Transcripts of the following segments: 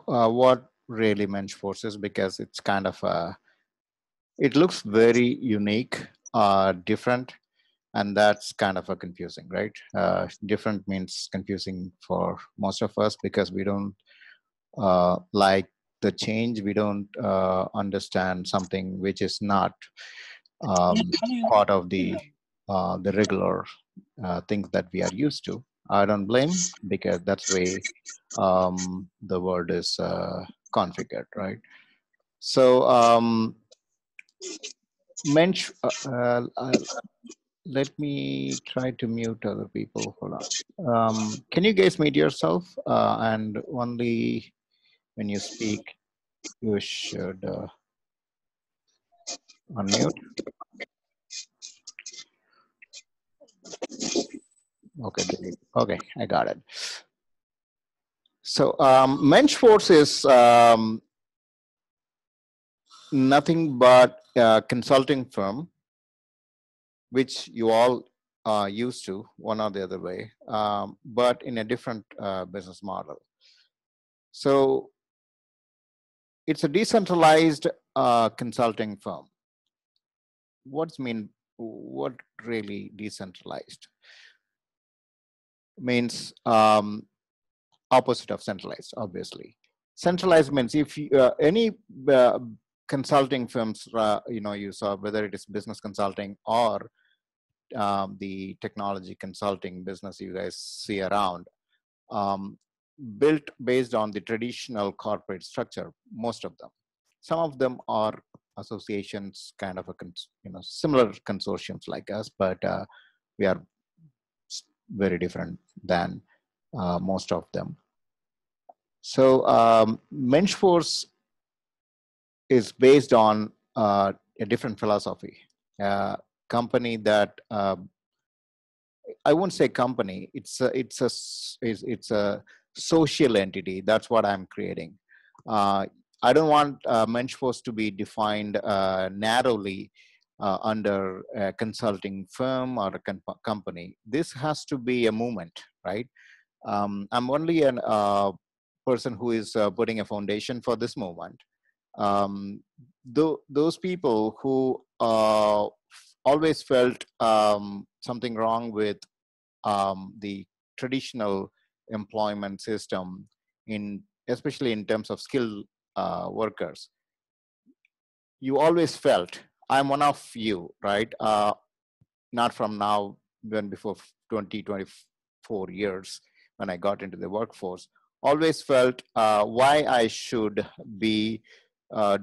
what really Mensch-Force is, because it's kind of it looks very unique, different, and that's kind of a confusing, right? Different means confusing for most of us because we don't like the change. We don't understand something which is not um, part of the regular things that we are used to. I don't blame, because that's the way the world is configured, right? So Mensch, let me try to mute other people. Hold on. Can you guys mute yourself? And only when you speak, you should unmute. Okay, delete. Okay, I got it. So Mensch-Force is nothing but a consulting firm, which you all are used to one or the other way, but in a different business model. So it's a decentralized consulting firm. What's mean? What really decentralized means? Opposite of centralized, obviously. Centralized means if you, any consulting firms, you saw, whether it is business consulting or the technology consulting business you guys see around, built based on the traditional corporate structure, most of them. Some of them are associations, kind of a similar consortiums like us, but we are very different than most of them. So Mensch-Force is based on a different philosophy. Company that I won't say company. It's a social entity. That's what I'm creating. I don't want Mensch-Force to be defined narrowly under a consulting firm or a company. This has to be a movement, right? I'm only a person who is putting a foundation for this movement. Those people who always felt something wrong with the traditional employment system, especially in terms of skilled workers, you always felt, I'm one of you, right? Not from now, when before 20, 24 years, when I got into the workforce, always felt why I should be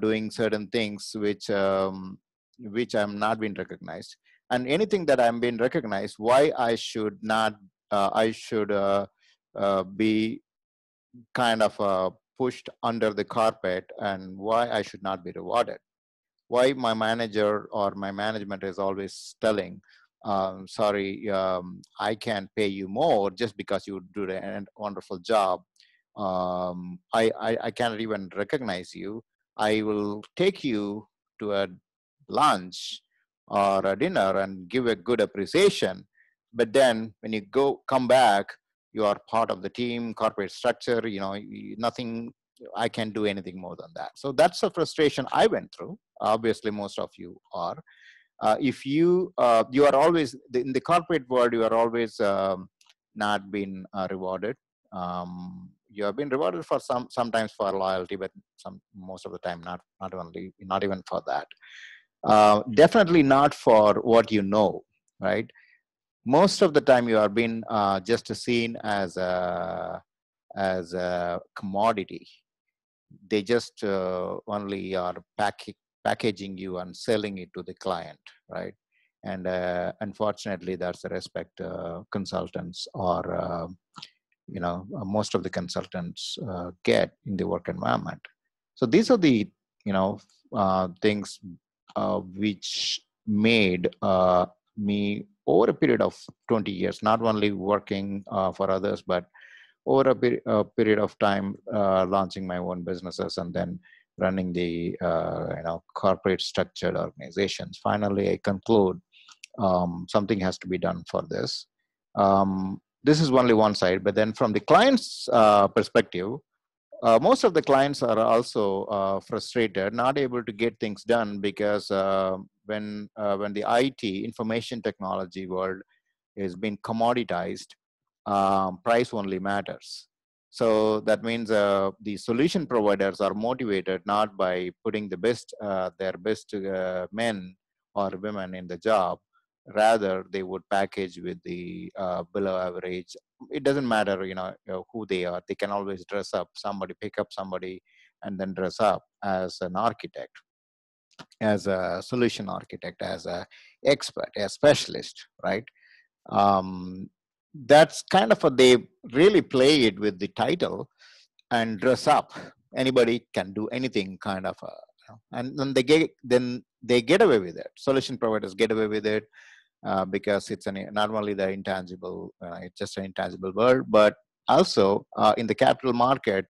doing certain things which I'm not being recognized, and anything that I'm being recognized, why I should not, I should be kind of pushed under the carpet, and why I should not be rewarded. Why my manager or my management is always telling, sorry, I can't pay you more just because you do a wonderful job. I cannot even recognize you. I will take you to a lunch or a dinner and give a good appreciation. But then when you come back, you are part of the team, corporate structure, nothing, I can't do anything more than that. So that's a frustration I went through. Obviously, most of you are. If you are always in the corporate world, you are always not been rewarded. You have been rewarded for sometimes for loyalty, but most of the time not even for that. Definitely not for what you know, right? Most of the time, you are being just seen as a commodity. They just only are packaging you and selling it to the client, right? And unfortunately, that's the respect consultants or most of the consultants get in the work environment. So these are the things which made me, over a period of 20 years, not only working for others, but over a period of time, launching my own businesses and then running the corporate structured organizations. Finally, I conclude something has to be done for this. This is only one side, but then from the client's perspective, Most of the clients are also frustrated, not able to get things done because when the IT information technology world is being commoditized, price only matters. So that means the solution providers are motivated not by putting the best their best men or women in the job. Rather, they would package with the below average. It doesn't matter, who they are. They can always dress up somebody, pick up somebody, and then dress up as an architect, as a solution architect, as a expert, a specialist, right? That's kind of a, they really play it with the title and dress up. Anybody can do anything, kind of and then they get away with it. Solution providers get away with it because it's not only the intangible, it's just an intangible word, but also in the capital market,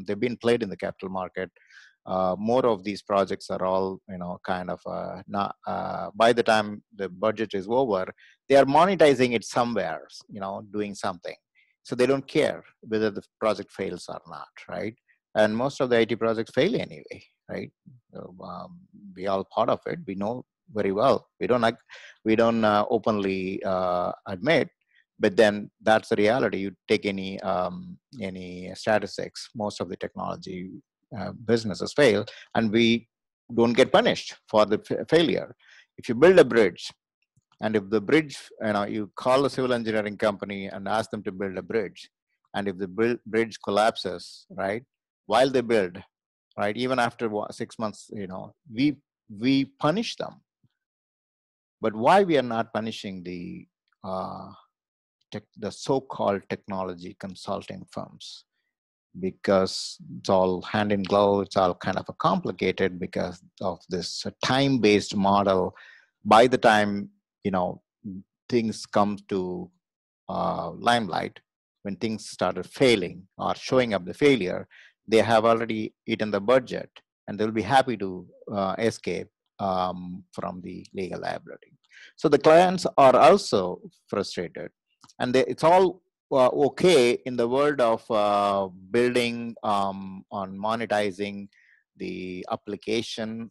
they've been played in the capital market. More of these projects are all, kind of not, by the time the budget is over, they are monetizing it somewhere, doing something. So they don't care whether the project fails or not, right? And most of the IT projects fail anyway, right? So, we all part of it. We know very well. We don't openly admit, but then that's the reality. You take any statistics, most of the technology businesses fail, and we don't get punished for the failure. If you build a bridge, and if the bridge, you call a civil engineering company and ask them to build a bridge, and if the bridge collapses, right, while they build, right, even after 6 months, we punish them. But why we are not punishing uh, the so-called technology consulting firms? Because it's all hand in glove, it's all kind of a complicated because of this time-based model. By the time, things come to limelight, when things started failing or showing up the failure, they have already eaten the budget, and they'll be happy to escape from the legal liability. So the clients are also frustrated, and it's all okay in the world of building on monetizing the application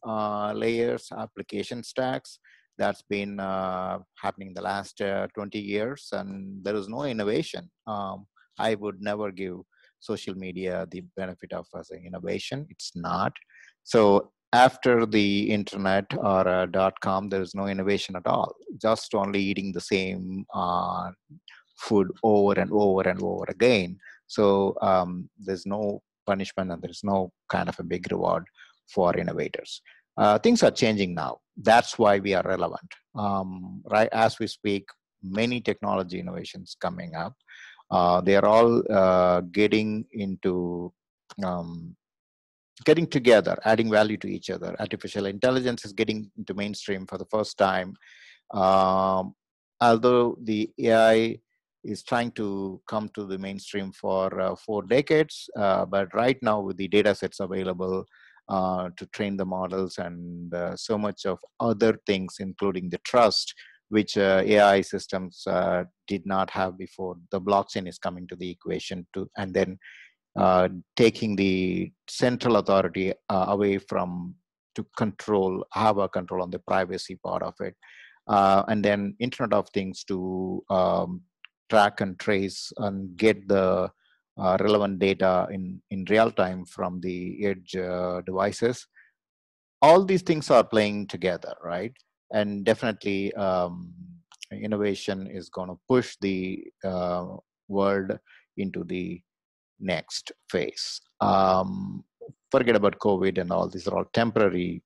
layers, application stacks. That's been happening the last 20 years, and there is no innovation. I would never give social media the benefit of as an innovation. It's not. So after the internet or .com, there is no innovation at all. Just only eating the same food over and over and over again. So there's no punishment, and there's no kind of a big reward for innovators. Things are changing now. That's why we are relevant. Right as we speak, many technology innovations coming up. They are all getting together, adding value to each other. Artificial intelligence is getting into mainstream for the first time. Um, Although the AI is trying to come to the mainstream for 4 decades, but right now with the data sets available to train the models and so much of other things, including the trust, which AI systems did not have before, the blockchain is coming to the equation to, and then uh, taking the central authority away from to have a control on the privacy part of it, and then Internet of Things to track and trace and get the relevant data in real time from the edge devices. All these things are playing together, right? And definitely, innovation is going to push the world into the next phase. Forget about COVID and all. These are all temporary,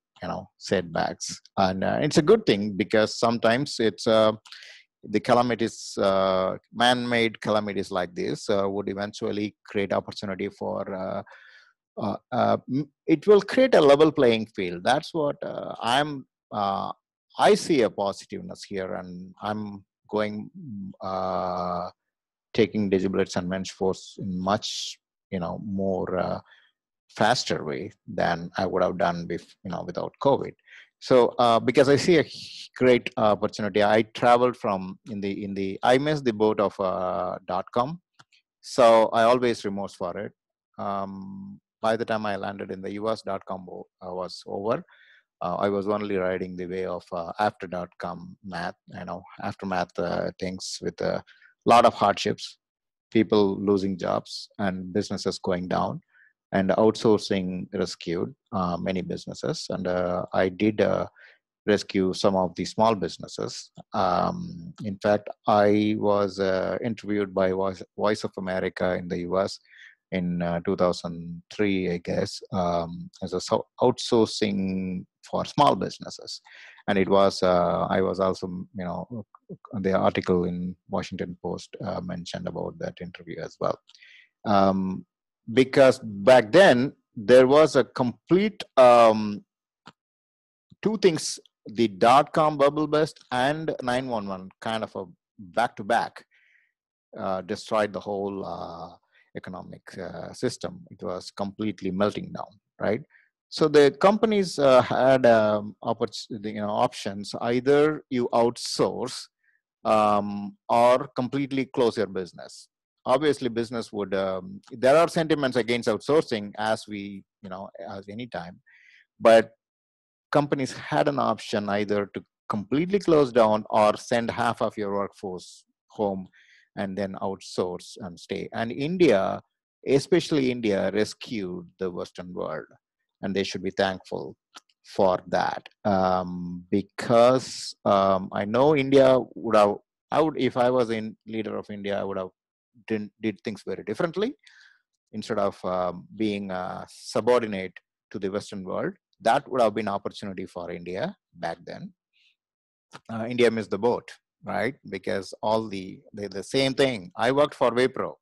setbacks, and it's a good thing because sometimes it's the calamities, man-made calamities like this, would eventually create opportunity for. It will create a level playing field. That's what Uh, I see a positiveness here, and I'm going. Taking DigiBlitz and MenschForce in much more faster way than I would have done without COVID. So because I see a great opportunity, I traveled from I missed the boat of .com, so I always remorse for it. by the time I landed in the US, dot-com was over. I was only riding the way of after dot-com math, aftermath things with a lot of hardships, people losing jobs and businesses going down, and outsourcing rescued many businesses. And I did rescue some of the small businesses. In fact, I was interviewed by Voice of America in the US in 2003, I guess, as a outsourcing for small businesses. And it was, I was also, the article in Washington Post mentioned about that interview as well. Because back then, there was a complete two things, the dot-com bubble burst and 911 kind of a back-to-back destroyed the whole economic system. It was completely melting down, right? So the companies had options. Either you outsource or completely close your business. Obviously, business would, there are sentiments against outsourcing as as any time, but companies had an option either to completely close down or send half of your workforce home and then outsource and stay. And India, especially India, rescued the Western world, and they should be thankful for that. Because I know India would have, if I was in leader of India, I would have did things very differently. Instead of being subordinate to the Western world, that would have been opportunity for India back then. India missed the boat, right? Because all the same thing. I worked for Wipro.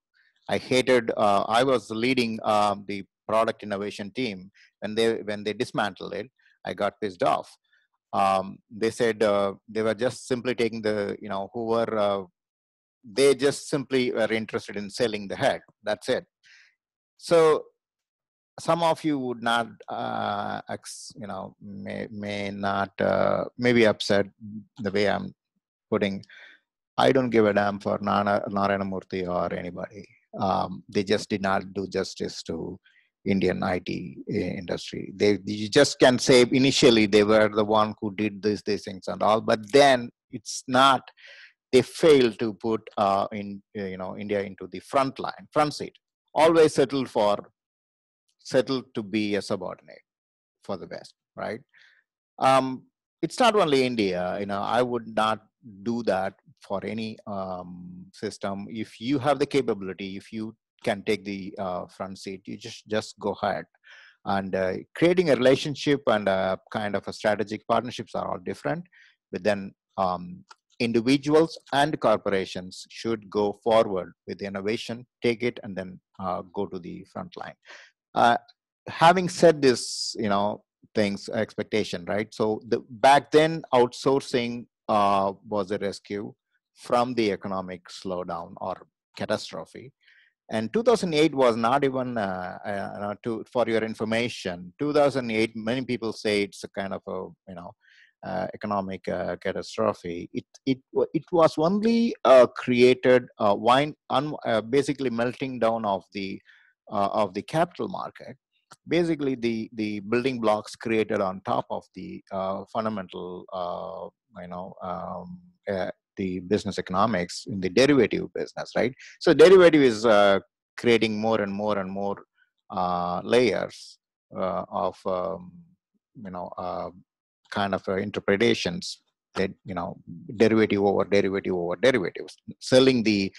I hated. I was leading the product innovation team when they dismantled it. I got pissed off. They said they were just simply taking the who were they just simply were interested in selling the head. That's it. So some of you would not, may not, maybe upset the way I'm putting. I don't give a damn for Narayana Murthy or anybody. They just did not do justice to Indian IT industry. You just can say initially they were the one who did these things and all, but then it's not. They failed to put India into the front seat. Always settled to be a subordinate for the West, right? It's not only India. I would not do that for any system. If you have the capability, if you can take the front seat, you just go ahead. And creating a relationship and kind of a strategic partnerships are all different. But then individuals and corporations should go forward with innovation, take it, and then go to the front line. Having said this, things expectation, right? So back then, outsourcing was a rescue from the economic slowdown or catastrophe. And 2008 was not even for your information. 2008, many people say it's a kind of a economic catastrophe. It was only created basically melting down of the capital market. Basically, the building blocks created on top of the fundamental, the business economics in the derivative business, right? So derivative is creating more and more and more layers of, kind of interpretations that, derivative over derivative over derivatives, selling the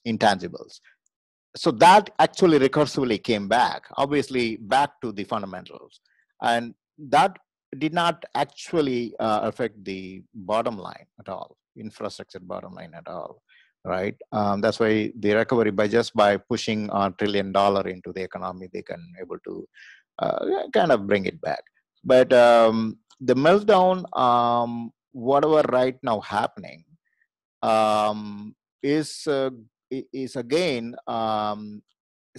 intangibles. So that actually recursively came back, obviously back to the fundamentals. And that did not actually affect the bottom line at all, infrastructure bottom line at all, right? That's why the recovery, by pushing $1 trillion into the economy, they can able to kind of bring it back. But the meltdown, whatever right now happening, is again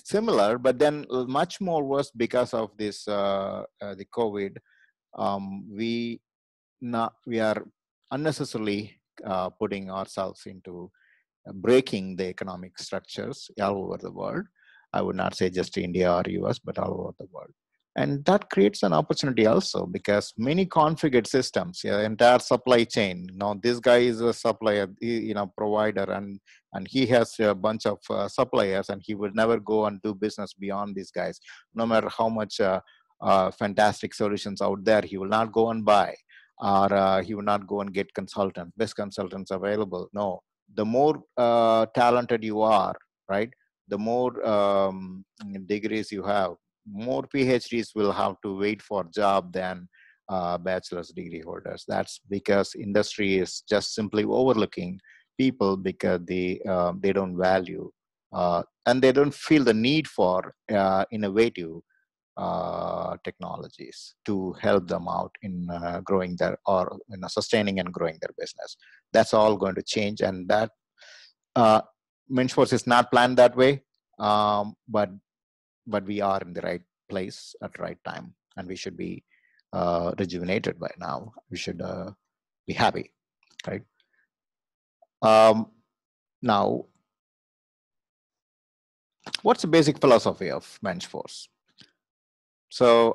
similar, but then much more worse because of this the COVID. We are unnecessarily putting ourselves into breaking the economic structures all over the world. I would not say just India or US, but all over the world. And that creates an opportunity also, because many configured systems, yeah, entire supply chain. Now this guy is a supplier, provider, and he has a bunch of suppliers, and he would never go and do business beyond these guys. No matter how much fantastic solutions out there, he will not go and buy, or he will not go and get best consultants available. No, the more talented you are, right, the more degrees you have, more PhDs will have to wait for job than bachelor's degree holders. That's because industry is just simply overlooking people because they don't value and they don't feel the need for innovative technologies to help them out in growing their, or sustaining and growing their business. That's all going to change, and that MenchForce is not planned that way, but we are in the right place at the right time, and we should be rejuvenated by now. We should be happy, right? Now, what's the basic philosophy of MenchForce? So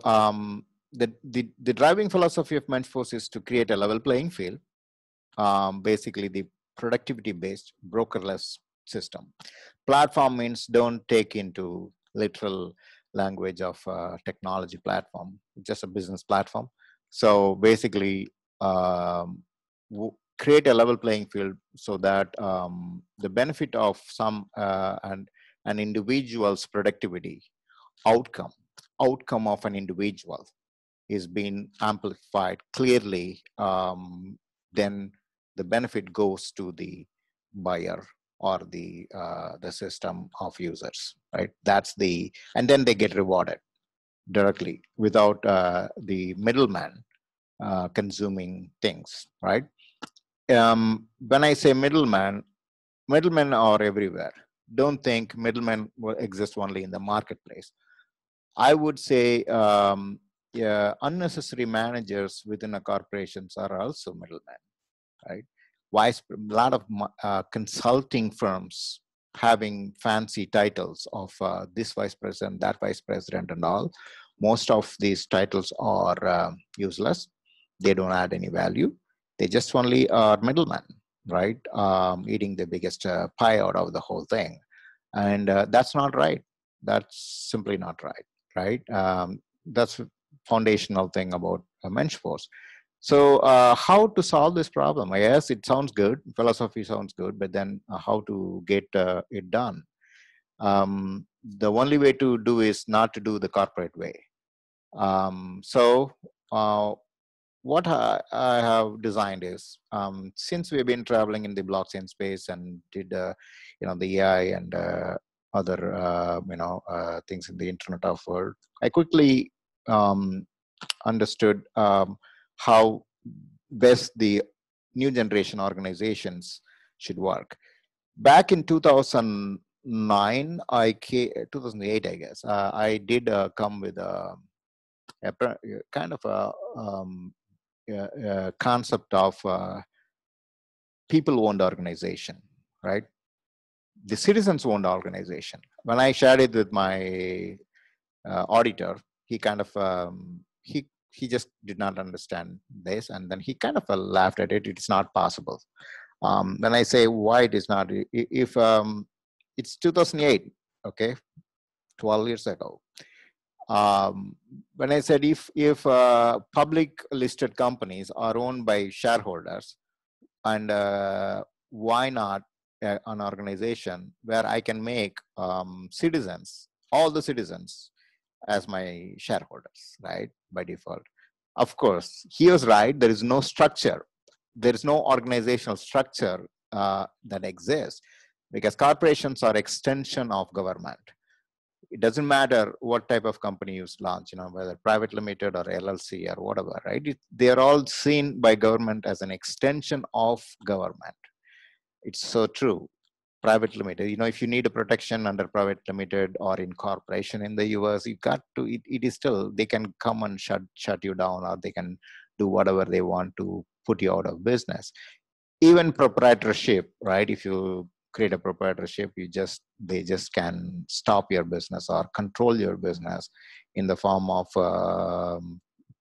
the driving philosophy of MenchForce is to create a level playing field, basically the productivity-based brokerless system. Platform means don't take into literal language of technology platform, just a business platform. So basically create a level playing field so that the benefit of some and an individual's productivity outcome of an individual is being amplified clearly, then the benefit goes to the buyer or the system of users, right? That's the, and then they get rewarded directly without the middleman consuming things, right? When I say middlemen are everywhere. Don't think middlemen will exist only in the marketplace. I would say yeah, unnecessary managers within a corporations are also middlemen, right? A lot of consulting firms having fancy titles of this vice president, that vice president, and all. Most of these titles are useless. They don't add any value. They just only are middlemen, right? Eating the biggest pie out of the whole thing. And that's not right. That's simply not right, right? That's a foundational thing about MenchForce. So how to solve this problem? Yes, it sounds good. Philosophy sounds good, but then how to get it done? The only way to do is not to do the corporate way. So what I have designed is, since we've been traveling in the blockchain space and did, the AI and other, things in the Internet of World, I quickly understood how best the new generation organizations should work. Back in 2009, 2008, I guess, I did come with a kind of a concept of people-owned organization, right? The citizens-owned organization. When I shared it with my auditor, he kind of he just did not understand this, and then he kind of laughed at it. It's not possible. When I say why it is not, if it's 2008, okay, 12 years ago. When I said if public listed companies are owned by shareholders, and why not an organization where I can make citizens, all the citizens, as my shareholders, right, by default. Of course, he was right. There is no structure. There is no organizational structure that exists, because corporations are extension of government. It doesn't matter what type of company you launch, whether private limited or LLC or whatever, right? They're all seen by government as an extension of government. It's so true. Private limited, if you need a protection under private limited or incorporation in the US, you got to, it is still, they can come and shut you down, or they can do whatever they want to put you out of business. Even proprietorship, right? If you create a proprietorship, they just can stop your business or control your business in the form of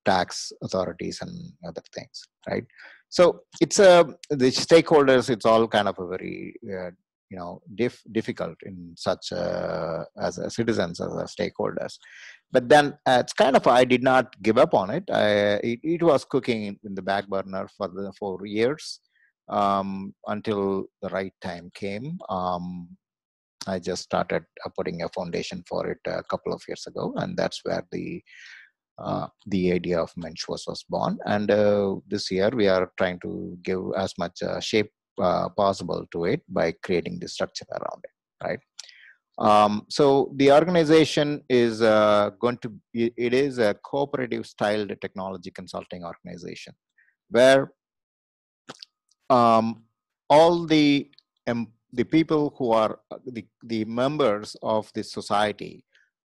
tax authorities and other things, right? So it's the stakeholders. It's all kind of a very difficult in such as a citizens, as a stakeholders. But then it's kind of, I did not give up on it. It was cooking in the back burner for 4 years, until the right time came. I just started putting a foundation for it a couple of years ago, and that's where the idea of MenchForce was born. And this year we are trying to give as much shape possible to it by creating the structure around it, right? So the organization is it is a cooperative styled technology consulting organization where all the people who are the members of this society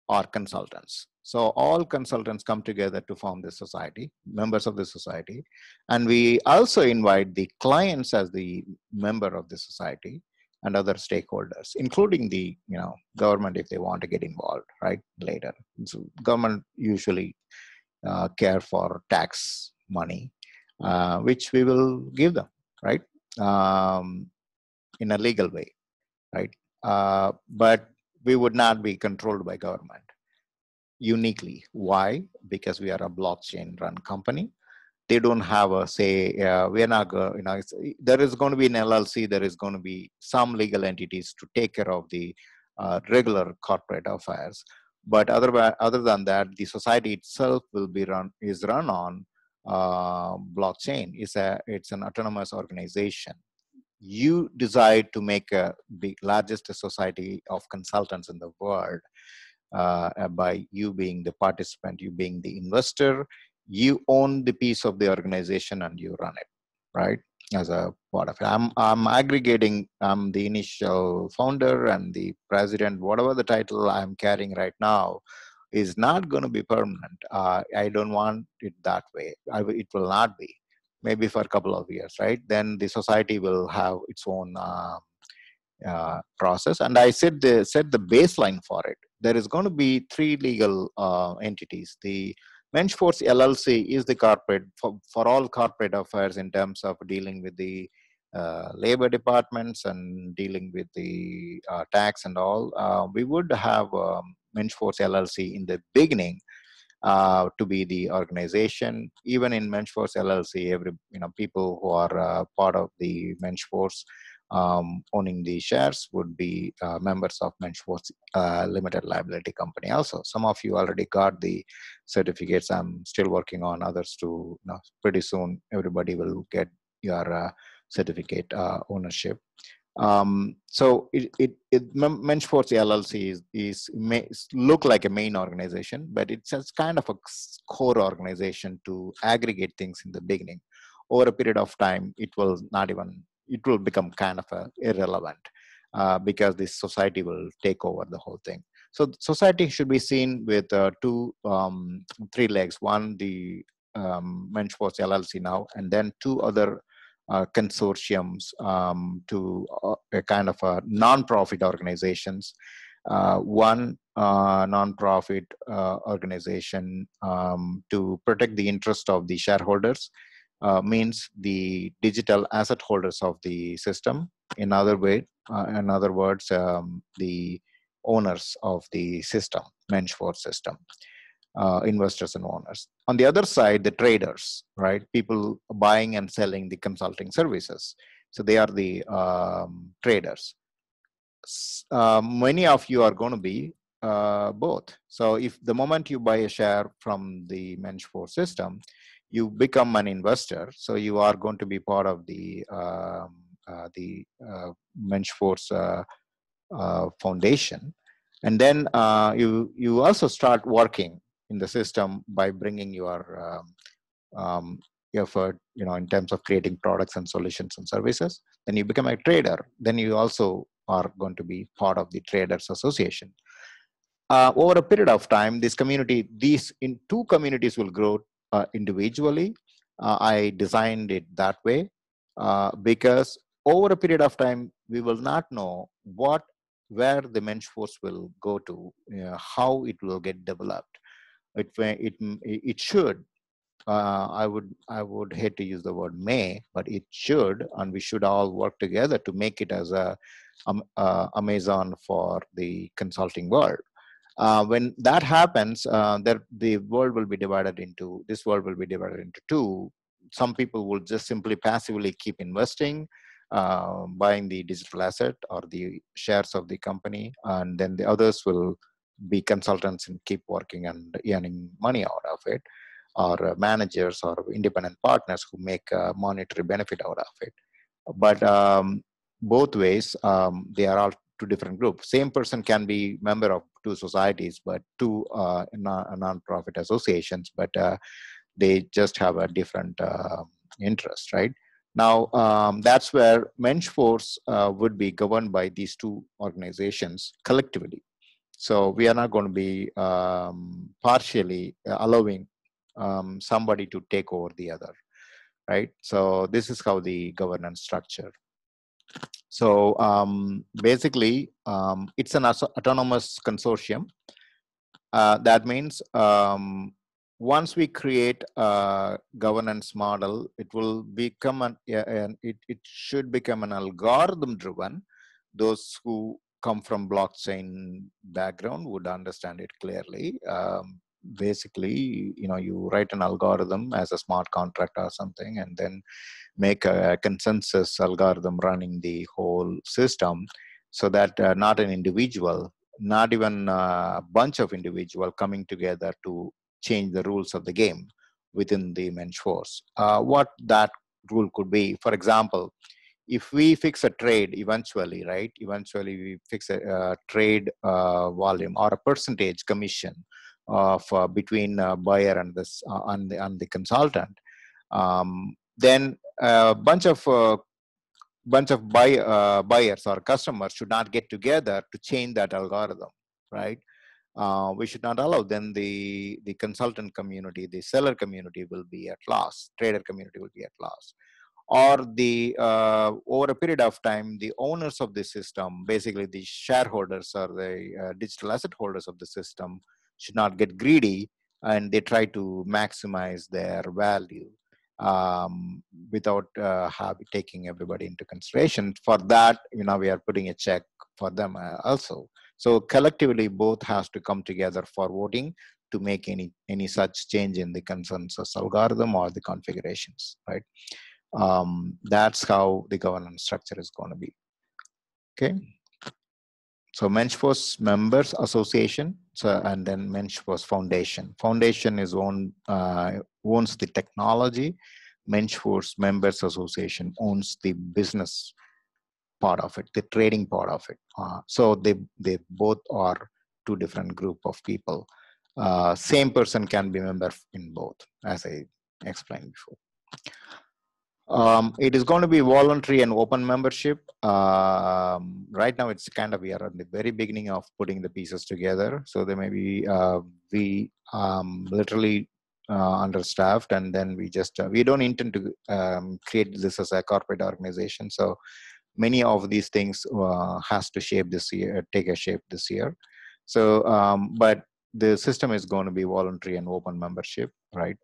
are consultants. So all consultants come together to form this society, members of the society. And we also invite the clients as the member of the society and other stakeholders, including the government if they want to get involved, right, later. So government usually care for tax money, which we will give them, right, in a legal way, right? But we would not be controlled by government uniquely. Why? Because we are a blockchain run company. They don't have a say. We're not, there is going to be an LLC. There is going to be some legal entities to take care of the regular corporate affairs. But other than that, the society itself is run on blockchain. It's an autonomous organization. You decide to make the largest society of consultants in the world by you being the participant, you being the investor. You own the piece of the organization and you run it, right? As a part of it. I'm aggregating, I'm the initial founder and the president. Whatever the title I'm carrying right now is not going to be permanent. I don't want it that way. It will not be. Maybe for a couple of years, right? Then the society will have its own process. And I set the baseline for it. There is going to be 3 legal entities. The MenchForce LLC is the corporate for all corporate affairs in terms of dealing with the labor departments and dealing with the tax and all. We would have MenchForce LLC in the beginning to be the organization. Even in MenchForce LLC, people who are part of the MenchForce owning the shares would be members of MenchForce Limited Liability Company. Also, some of you already got the certificates. I'm still working on others to. Pretty soon, everybody will get your certificate ownership. So MenchForce LLC may look like a main organization, but it's just kind of a core organization to aggregate things in the beginning. Over a period of time, it will become kind of irrelevant because this society will take over the whole thing. So society should be seen with 3 legs. One, the MenchForce LLC now, and then 2 other consortiums to a kind of a non-profit organizations. One non-profit organization to protect the interest of the shareholders, means the digital asset holders of the system. In other words, the owners of the system, MenchForce system. Investors and owners. On the other side, the traders, right? People buying and selling the consulting services. So they are the traders. Many of you are going to be both. So if the moment you buy a share from the MenchForce system, you become an investor. So you are going to be part of the MenchForce foundation. And then you also start working in the system by bringing your effort, in terms of creating products and solutions and services. Then you become a trader. Then you also are going to be part of the Traders Association. Over a period of time, these 2 communities will grow individually. I designed it that way because over a period of time, we will not know where the mensch force will go to, how it will get developed. It should, I would hate to use the word may, but it should, and we should all work together to make it as a Amazon for the consulting world. When that happens, the world will be divided into, this world will be divided into two. Some people will just simply passively keep investing, buying the digital asset or the shares of the company, and then the others will be consultants and keep working and earning money out of it, or managers or independent partners who make monetary benefit out of it. But both ways, they are all two different groups. Same person can be member of two societies, but two non-profit associations, but they just have a different interest, right? Now, that's where mensch force would be governed by these two organizations collectively. So we are not going to be partially allowing somebody to take over the other, right? So this is how the governance structure. So basically, it's an autonomous consortium. That means once we create a governance model, it will become it should become an algorithm driven. Those who come from blockchain background would understand it clearly. Basically, you write an algorithm as a smart contract or something, and then make a consensus algorithm running the whole system, so that not an individual, not even a bunch of individuals coming together to change the rules of the game within the mensch force. What that rule could be, for example, if we fix a trade eventually, right? Eventually we fix a trade volume or a percentage commission of between buyer and this and the consultant. Then a bunch of buyers or customers should not get together to change that algorithm, right? We should not allow. Then the consultant community, the seller community will be at loss. Trader community will be at loss. Or the over a period of time, the owners of the system, basically the shareholders or the digital asset holders of the system, should not get greedy and they try to maximize their value without taking everybody into consideration. For that, we are putting a check for them also. So collectively, both has to come together for voting to make any such change in the consensus algorithm or the configurations, right? That's how the governance structure is going to be. Okay. So mensch force members association, and then mensch force foundation. Foundation is owns the technology. Mensch force members association owns the business part of it, the trading part of it. So they both are two different group of people. Same person can be member in both, as I explained before. It is going to be voluntary and open membership. Right now, it's kind of, we are at the very beginning of putting the pieces together. So there may be, we literally understaffed, and then we don't intend to create this as a corporate organization. So many of these things has to take a shape this year. So, but the system is going to be voluntary and open membership, right?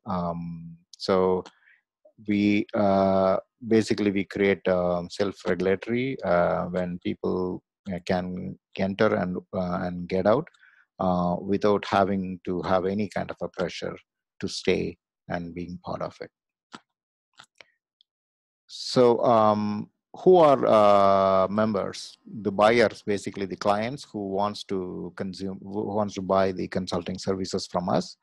So we basically we create self-regulatory when people can enter and get out without having to have any kind of a pressure to stay and being part of it. So who are members? The buyers, basically the clients who wants to buy the consulting services from us,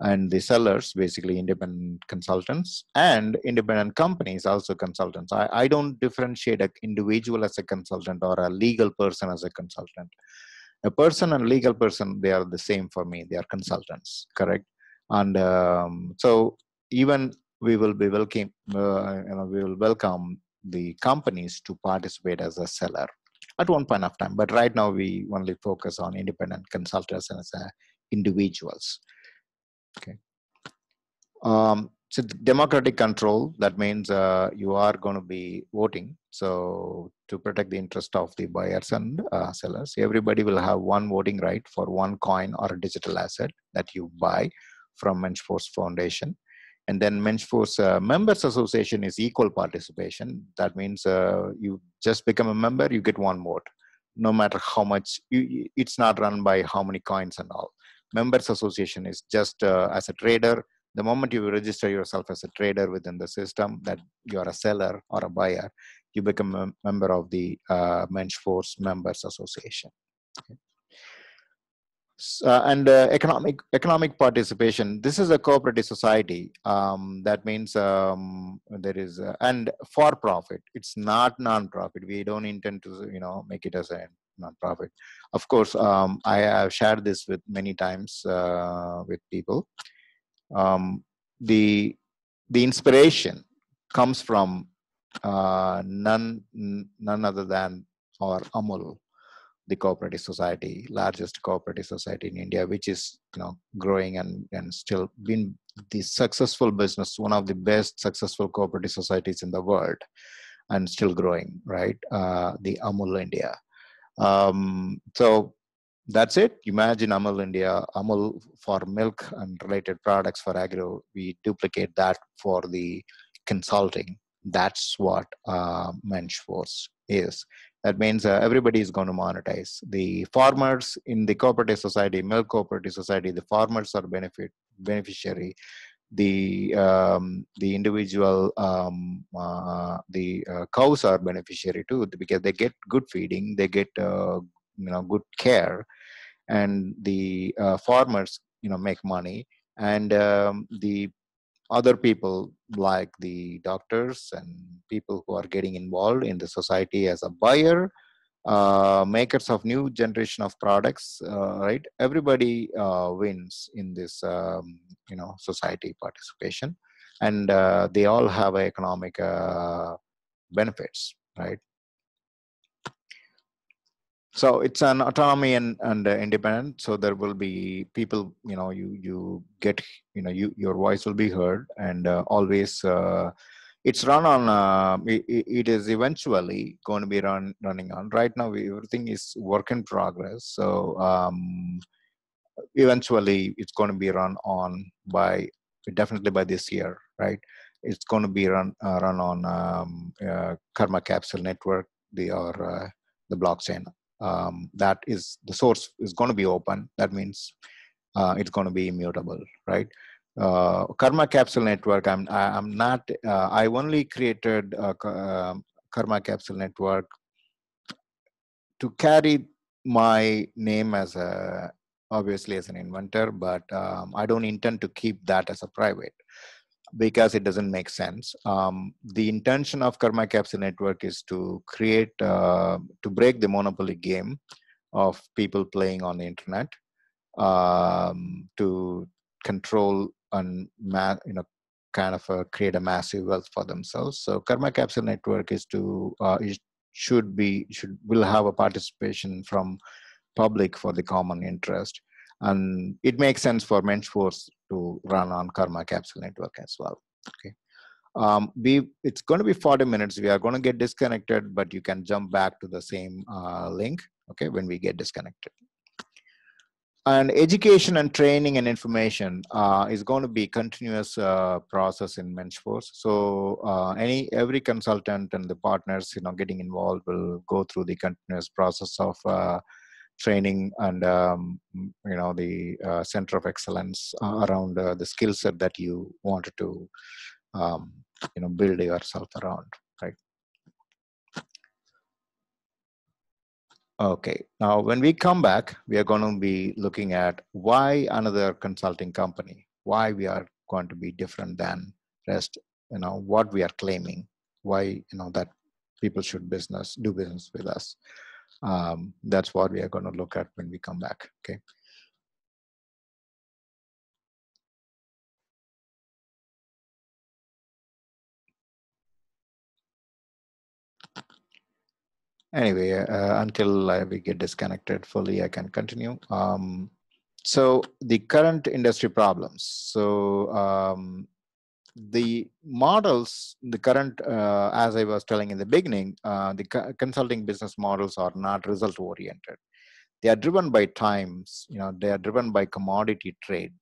and the sellers, basically independent consultants, and independent companies, also consultants. I don't differentiate an individual as a consultant or a legal person as a consultant. A person and legal person, they are the same for me. They are consultants, correct? And so even we will be welcome, we will welcome the companies to participate as a seller at one point of time. But right now we only focus on independent consultants and as individuals. Okay. So democratic control, that means you are going to be voting. So to protect the interest of the buyers and sellers, everybody will have one voting right for one coin or a digital asset that you buy from MenschForce Foundation. And then MenschForce Members Association is equal participation. That means you just become a member, you get one vote, no matter how much. It's not run by how many coins and all. Members Association is just as a trader. The moment you register yourself as a trader within the system, that you're a seller or a buyer, you become a member of the MenschForce Members Association. Okay. And economic participation. This is a cooperative society. That means there is and for profit. It's not non-profit. We don't intend to make it as a non-profit. Of course, I have shared this with many times with people. The inspiration comes from none other than or Amul, the cooperative society, largest cooperative society in India, which is growing and still been the successful business, one of the best successful cooperative societies in the world, and still growing, right? The Amul India. So that's it. Imagine Amul India, Amul for milk and related products for agro. We duplicate that for the consulting. That's what MenschForce is. That means everybody is going to monetize. The farmers in the cooperative society, milk cooperative society, the farmers are beneficiary. The individual cows are beneficiary too, because they get good feeding, they get good care, and the farmers make money, and the other people like the doctors and people who are getting involved in the society as a buyer, makers of new generation of products, right? Everybody wins in this society participation, and they all have economic benefits, right? So it's an autonomy and independent. So there will be people, you get, your voice will be heard, and always it's run on. It is eventually going to be running on. Right now, everything is work in progress. So eventually, it's going to be run on by definitely by this year, right? It's going to be run on Karma Capsule Network, the blockchain. That is, the source is going to be open. That means it's going to be immutable, right? Karma Capsule Network. I'm not. I only created Karma Capsule Network to carry my name as obviously as an inventor, but I don't intend to keep that as a private, because it doesn't make sense. The intention of Karma Capsule Network is to create, to break the monopoly game of people playing on the internet, to control and kind of create a massive wealth for themselves. So Karma Capsule Network is to will have a participation from public for the common interest, and it makes sense for MenschForce to run on Karma Capsule Network as well. Okay. It's going to be 40 minutes. We are going to get disconnected, but you can jump back to the same link, okay, when we get disconnected. And education and training and information is going to be continuous process in MenschForce. So every consultant and the partners, getting involved will go through the continuous process of training and the center of excellence around the skill set that you wanted to build yourself around, right? Okay, now when we come back, we are going to be looking at why another consulting company, why we are going to be different than rest, what we are claiming, why that people should do business with us. That's what we are going to look at when we come back. Okay. Anyway, until we get disconnected fully, I can continue. So the current industry problems. So the models, the current, as I was telling in the beginning, the consulting business models are not result oriented. They are driven by times, they are driven by commodity trade,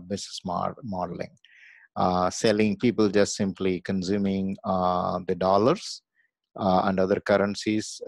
business modeling, selling, people just simply consuming the dollars and other currencies